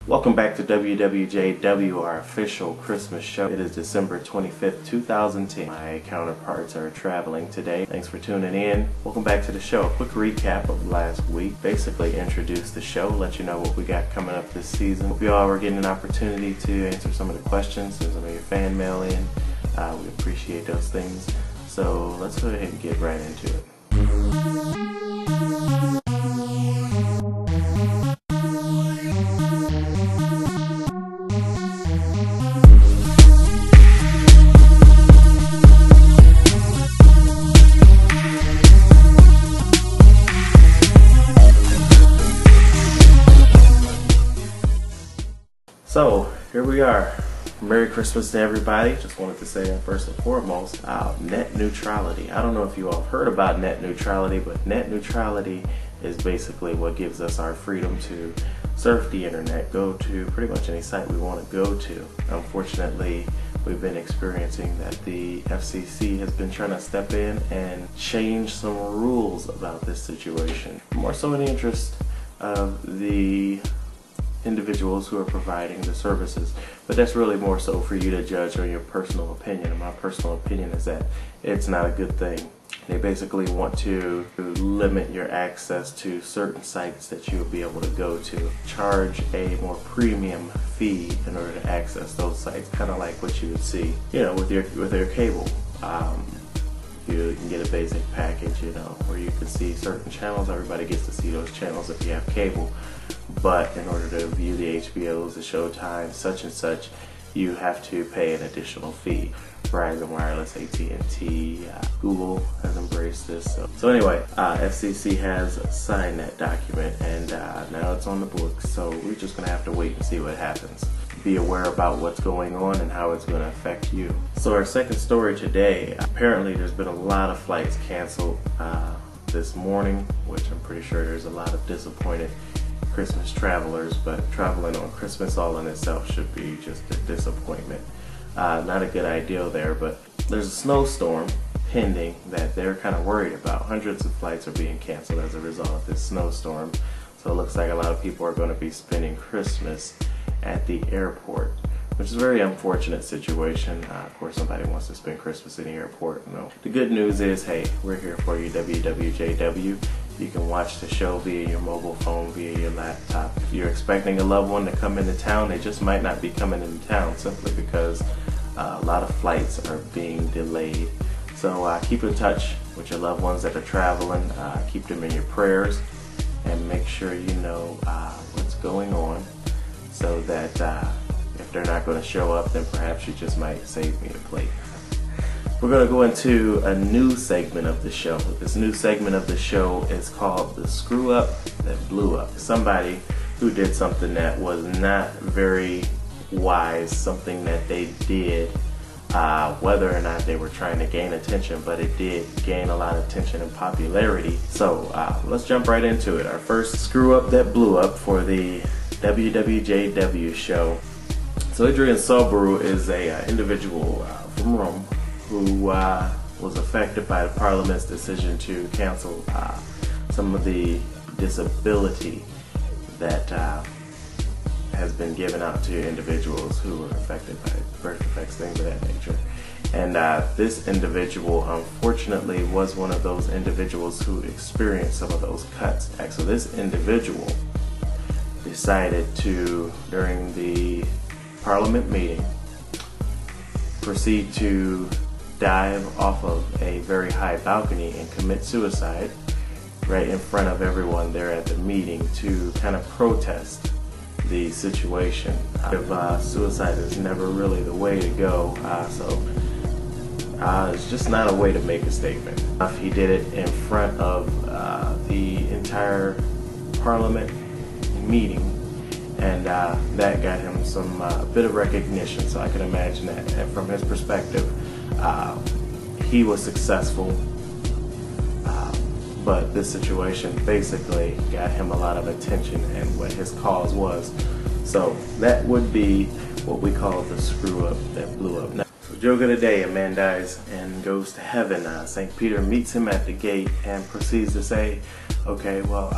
Welcome back to WWJW, our official Christmas show. It is December 25th, 2010. My counterparts are traveling today. Thanks for tuning in. Welcome back to the show. A quick recap of last week. Basically introduce the show, let you know what we got coming up this season. Hope you all were getting an opportunity to answer some of the questions and some of your fan mail in. We appreciate those things. So let's go ahead and get right into it. So here we are. Merry Christmas to everybody. Just wanted to say first and foremost, net neutrality. I don't know if you all have heard about net neutrality, but net neutrality is basically what gives us our freedom to surf the internet, go to pretty much any site we want to go to. Unfortunately, we've been experiencing that the FCC has been trying to step in and change some rules about this situation, more so in the interest of the individuals who are providing the services, but that's really more so for you to judge on your personal opinion. And my personal opinion is that it's not a good thing. They basically want to limit your access to certain sites that you'll be able to go to, charge a more premium fee in order to access those sites, kind of like what you would see, you know, with your cable. You can get a basic package, you know, where you can see certain channels. Everybody gets to see those channels if you have cable. But in order to view the HBOs, the Showtime, such and such, you have to pay an additional fee. Verizon Wireless, AT&T, Google has embraced this. So anyway, FCC has signed that document, and now it's on the books. So we're just going to have to wait and see what happens. Be aware about what's going on and how it's going to affect you. So our second story today, apparently there's been a lot of flights canceled this morning, which I'm pretty sure there's a lot of disappointed Christmas travelers, but traveling on Christmas all in itself should be just a disappointment. Not a good idea there, but there's a snowstorm pending that they're kind of worried about. Hundreds of flights are being canceled as a result of this snowstorm. So it looks like a lot of people are going to be spending Christmas at the airport, which is a very unfortunate situation. Of course, somebody wants to spend Christmas in the airport. No. The good news is, hey, we're here for you, WWJW. You can watch the show via your mobile phone, via your laptop. If you're expecting a loved one to come into town, they just might not be coming into town simply because a lot of flights are being delayed. So keep in touch with your loved ones that are traveling. Keep them in your prayers and make sure you know what's going on, so that if they're not going to show up, then perhaps you just might save me a plate. We're going to go into a new segment of the show. This new segment of the show is called The Screw Up That Blew Up. Somebody who did something that was not very wise, something that they did, whether or not they were trying to gain attention, but it did gain a lot of attention and popularity. So let's jump right into it. Our first screw up that blew up for the WWJW show. So Adrienne Sobaru is a individual from Rome who was affected by the Parliament's decision to cancel some of the disability that has been given out to individuals who were affected by birth defects, things of that nature. And this individual, unfortunately, was one of those individuals who experienced some of those cuts. So this individual decided to, during the Parliament meeting, proceed to dive off of a very high balcony and commit suicide right in front of everyone there at the meeting to kind of protest the situation. Suicide is never really the way to go, so it's just not a way to make a statement. He did it in front of the entire Parliament meeting, and that got him some bit of recognition, so I can imagine that. And from his perspective, he was successful, but this situation basically got him a lot of attention and what his cause was. So that would be what we call the screw up that blew up. Now, so joke of the day, a man dies and goes to heaven. St. Peter meets him at the gate and proceeds to say, okay, well,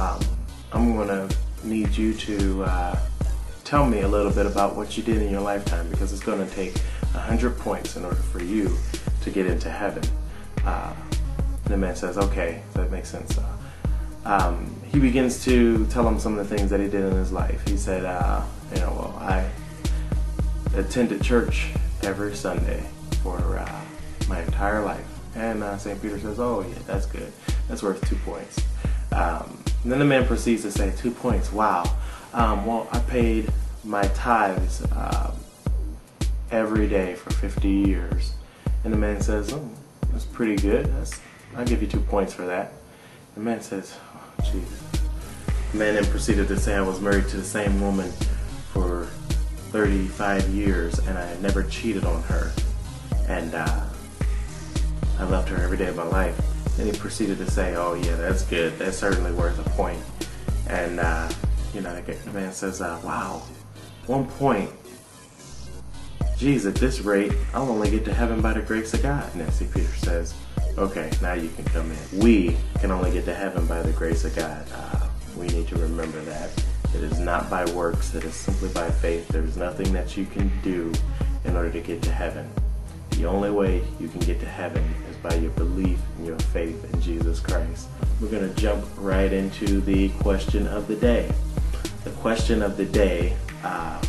I'm going to need you to tell me a little bit about what you did in your lifetime, because it's going to take 100 points in order for you to get into heaven. The man says, okay, that makes sense. He begins to tell him some of the things that he did in his life. He said, well, I attended church every Sunday for my entire life. And St. Peter says, oh yeah, that's good. That's worth 2 points. And then the man proceeds to say, 2 points, wow. Well, I paid my tithes every day for 50 years. And the man says, oh, that's pretty good. I'll give you 2 points for that. The man says, oh, Jesus. The man then proceeded to say, I was married to the same woman for 35 years and I had never cheated on her. And I loved her every day of my life. Then he proceeded to say, oh yeah, that's good. That's certainly worth a point. And the man says, wow, 1 point. Geez, at this rate, I'll only get to heaven by the grace of God. And St. Peter says, okay, now you can come in. We can only get to heaven by the grace of God. We need to remember that. It is not by works, it is simply by faith. There is nothing that you can do in order to get to heaven. The only way you can get to heaven is by your belief and your faith in Jesus Christ. We're going to jump right into the question of the day. The question of the day,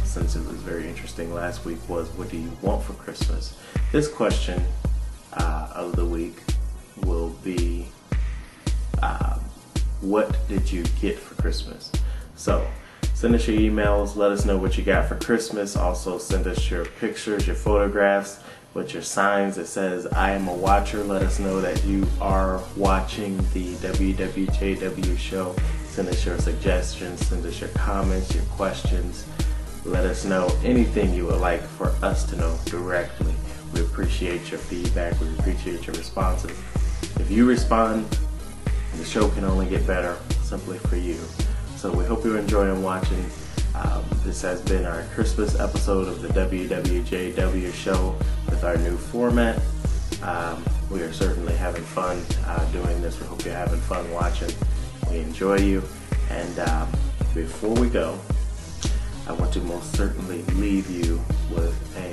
since it was very interesting last week, was what do you want for Christmas? This question of the week will be what did you get for Christmas? So send us your emails, let us know what you got for Christmas. Also send us your pictures, your photographs with your signs that says I am a watcher. Let us know that you are watching the WWJW show. Send us your suggestions, send us your comments, your questions. Let us know anything you would like for us to know directly. We appreciate your feedback, we appreciate your responses. If you respond, the show can only get better simply for you. So we hope you're enjoying watching. This has been our Christmas episode of the WWJW show with our new format. We are certainly having fun doing this. We hope you're having fun watching. We enjoy you. And before we go, I want to most certainly leave you with a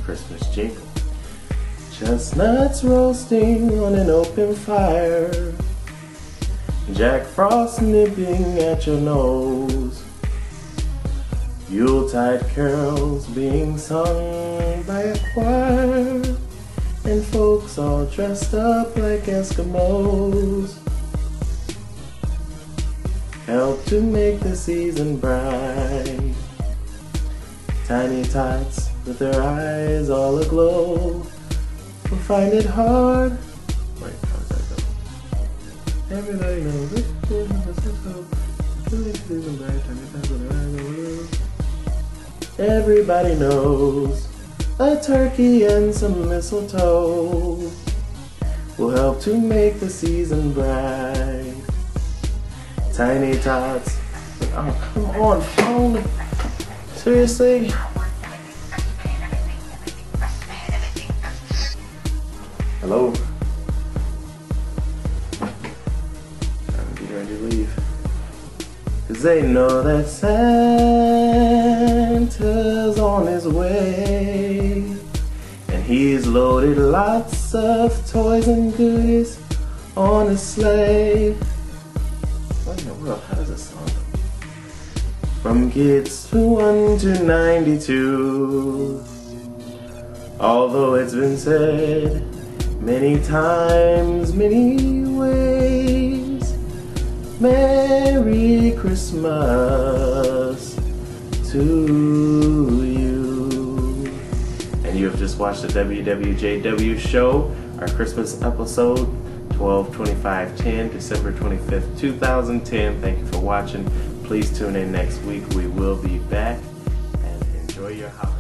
Christmas jingle. Chestnuts roasting on an open fire, Jack Frost nipping at your nose, Yuletide carols being sung by a choir, and folks all dressed up like Eskimos help to make the season bright. Tiny tots with their eyes all aglow will find it hard. Wait, how does that go? Everybody knows this everybody knows a turkey and some mistletoe will help to make the season bright. Tiny tots. Oh, come on, phone. Seriously? Hello? I'm getting ready to leave. 'Cause they know that Santa's on his way, and he's loaded lots of toys and goodies on his sleigh. What in the world? How does this sound? From kids to 1 to 92. Although it's been said many times, many ways, Merry Christmas to you. And you have just watched the WWJW Show, our Christmas episode, 12/25/10, December 25th, 2010. Thank you for watching. Please tune in next week. We will be back, and enjoy your holiday.